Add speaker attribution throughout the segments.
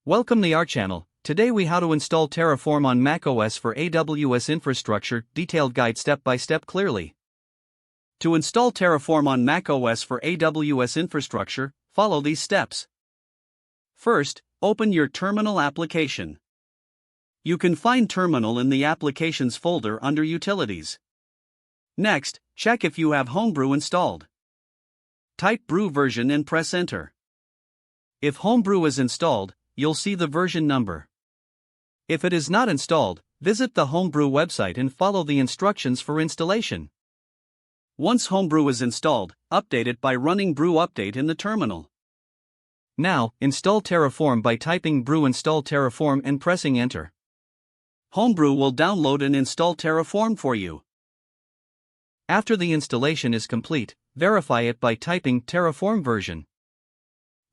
Speaker 1: Welcome to our channel. Today we how to install Terraform on macOS for AWS infrastructure, detailed guide step by step clearly. To install Terraform on macOS for AWS infrastructure, follow these steps. First, open your terminal application. You can find terminal in the applications folder under utilities. Next, check if you have Homebrew installed. Type brew version and press enter. If Homebrew is installed, you'll see the version number. If it is not installed, visit the Homebrew website and follow the instructions for installation. Once Homebrew is installed, update it by running brew update in the terminal. Now, install Terraform by typing brew install Terraform and pressing enter. Homebrew will download and install Terraform for you. After the installation is complete, verify it by typing Terraform version.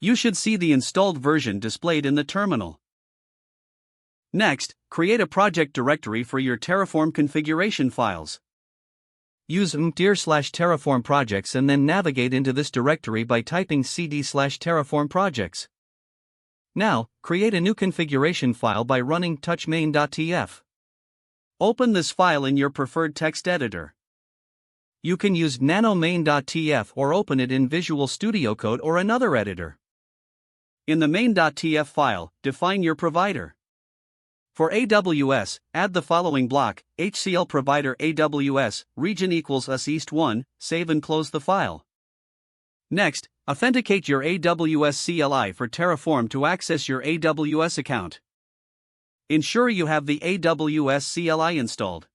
Speaker 1: You should see the installed version displayed in the terminal. Next, create a project directory for your Terraform configuration files. Use dir/Terraform projects and then navigate into this directory by typing cd/Terraform projects. Now, create a new configuration file by running touchmain.tf. Open this file in your preferred text editor. You can use nanomain.tf or open it in Visual Studio Code or another editor. In the main.tf file, define your provider. For AWS, add the following block: HCL provider AWS, region equals US East 1, save and close the file. Next, authenticate your AWS CLI for Terraform to access your AWS account. Ensure you have the AWS CLI installed.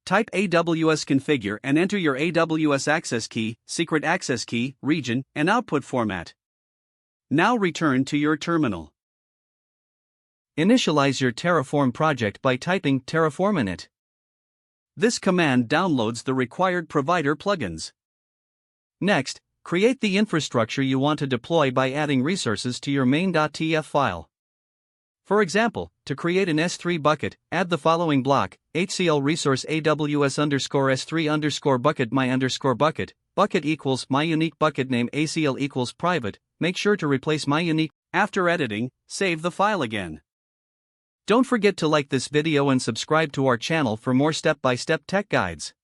Speaker 1: Type AWS configure and enter your AWS access key, secret access key, region, and output format. Now return to your terminal. Initialize your Terraform project by typing Terraform in it. This command downloads the required provider plugins. Next, create the infrastructure you want to deploy by adding resources to your main.tf file. For example, to create an S3 bucket, add the following block: HCL resource AWS_S3_bucket my_bucket, bucket equals my unique bucket name ACL equals private. Make sure to replace my unique. After editing, save the file again. Don't forget to like this video and subscribe to our channel for more step-by-step tech guides.